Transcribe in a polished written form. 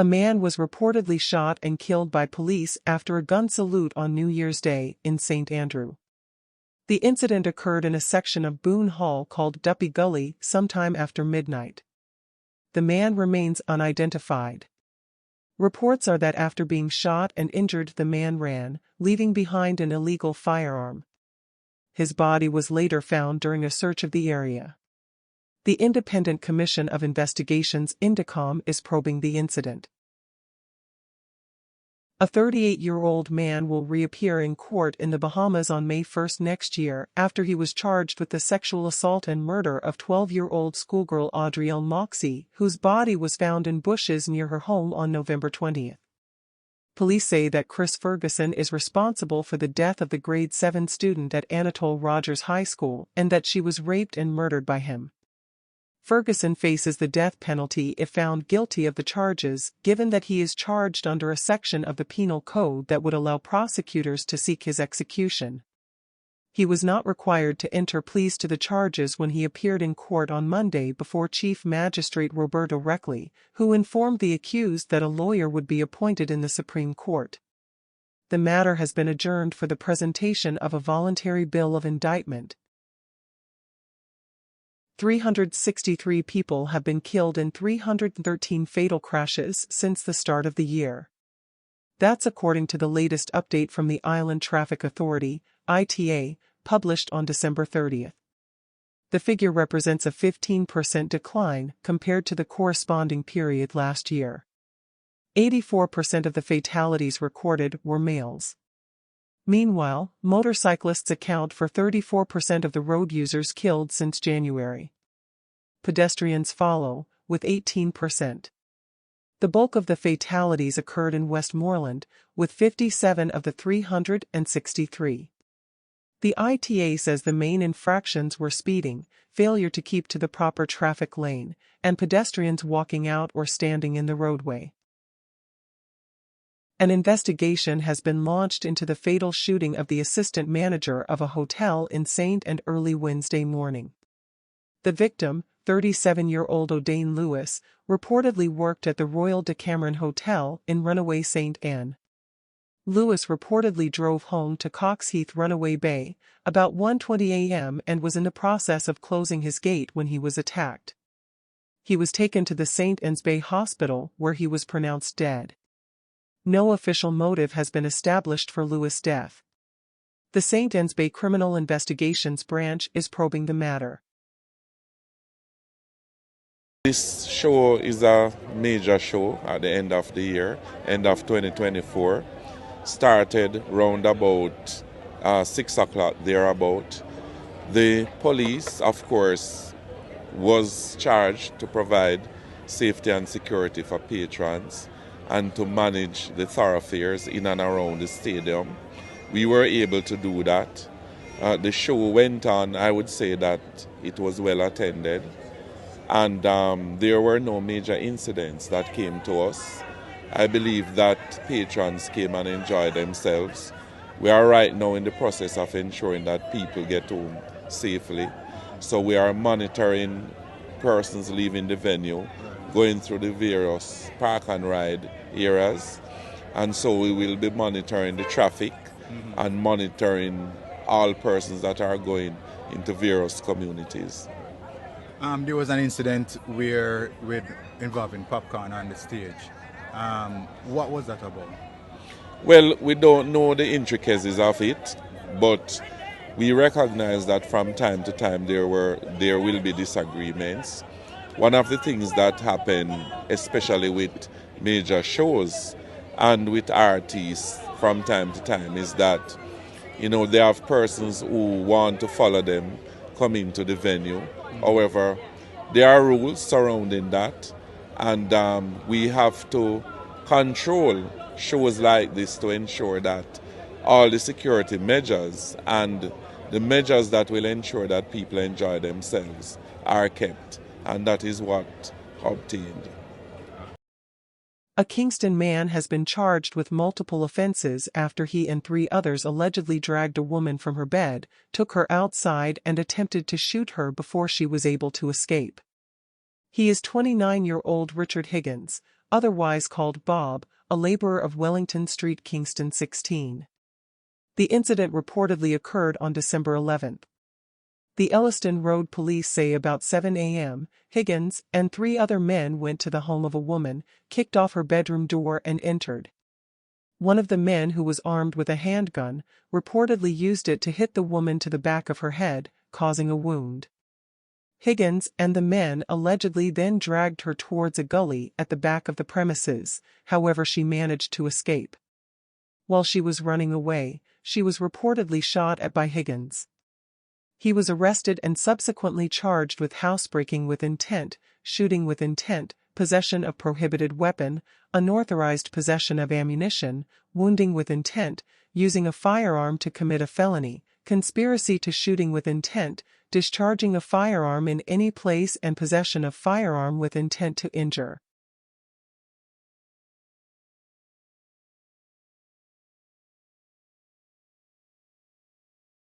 A man was reportedly shot and killed by police after a gun salute on New Year's Day in St. Andrew. The incident occurred in a section of Boone Hall called Duppy Gully sometime after midnight. The man remains unidentified. Reports are that after being shot and injured, the man ran, leaving behind an illegal firearm. His body was later found during a search of the area. The Independent Commission of Investigations (INDECOM) is probing the incident. A 38-year-old man will reappear in court in the Bahamas on May 1 next year after he was charged with the sexual assault and murder of 12-year-old schoolgirl Audrielle Moxey, whose body was found in bushes near her home on November 20. Police say that Chris Ferguson is responsible for the death of the grade 7 student at Anatole Rogers High School and that she was raped and murdered by him. Ferguson faces the death penalty if found guilty of the charges, given that he is charged under a section of the Penal Code that would allow prosecutors to seek his execution. He was not required to enter pleas to the charges when he appeared in court on Monday before Chief Magistrate Roberto Reckley, who informed the accused that a lawyer would be appointed in the Supreme Court. The matter has been adjourned for the presentation of a voluntary bill of indictment. 363 people have been killed in 313 fatal crashes since the start of the year. That's according to the latest update from the Island Traffic Authority, ITA, published on December 30. The figure represents a 15% decline compared to the corresponding period last year. 84% of the fatalities recorded were males. Meanwhile, motorcyclists account for 34% of the road users killed since January. Pedestrians follow, with 18%. The bulk of the fatalities occurred in Westmoreland, with 57 of the 363. The ITA says the main infractions were speeding, failure to keep to the proper traffic lane, and pedestrians walking out or standing in the roadway. An investigation has been launched into the fatal shooting of the assistant manager of a hotel in St. and early Wednesday morning. The victim, 37-year-old O'Dane Lewis, reportedly worked at the Royal Decameron Hotel in Runaway St. Anne. Lewis reportedly drove home to Coxheath Runaway Bay about 1:20 a.m. and was in the process of closing his gate when he was attacked. He was taken to the St. Anne's Bay Hospital where he was pronounced dead. No official motive has been established for Lewis' death. The St. Anne's Bay Criminal Investigations Branch is probing the matter. This show is a major show at the end of the year, end of 2024. Started round about 6 o'clock thereabout. The police, of course, was charged to provide safety and security for patrons and to manage the thoroughfares in and around the stadium. We were able to do that. The show went on. I would say that it was well attended. And there were no major incidents that came to us. I believe that patrons came and enjoyed themselves. We are right now in the process of ensuring that people get home safely. So we are monitoring persons leaving the venue, going through the various park and ride areas. And so we will be monitoring the traffic and monitoring all persons that are going into various communities. There was an incident involving popcorn on the stage. What was that about? Well, we don't know the intricacies of it, but we recognize that from time to time there will be disagreements. One of the things that happen, especially with major shows and with artists from time to time, is that they have persons who want to follow them come into the venue. However, there are rules surrounding that, and we have to control shows like this to ensure that all the security measures and the measures that will ensure that people enjoy themselves are kept, and that is what obtained. A Kingston man has been charged with multiple offenses after he and 3 others allegedly dragged a woman from her bed, took her outside and attempted to shoot her before she was able to escape. He is 29-year-old Richard Higgins, otherwise called Bob, a laborer of Wellington Street, Kingston 16. The incident reportedly occurred on December 11. The Elliston Road police say about 7 a.m., Higgins and 3 other men went to the home of a woman, kicked off her bedroom door and entered. One of the men, who was armed with a handgun, reportedly used it to hit the woman to the back of her head, causing a wound. Higgins and the men allegedly then dragged her towards a gully at the back of the premises, however she managed to escape. While she was running away, she was reportedly shot at by Higgins. He was arrested and subsequently charged with housebreaking with intent, shooting with intent, possession of prohibited weapon, unauthorized possession of ammunition, wounding with intent, using a firearm to commit a felony, conspiracy to shooting with intent, discharging a firearm in any place and possession of firearm with intent to injure.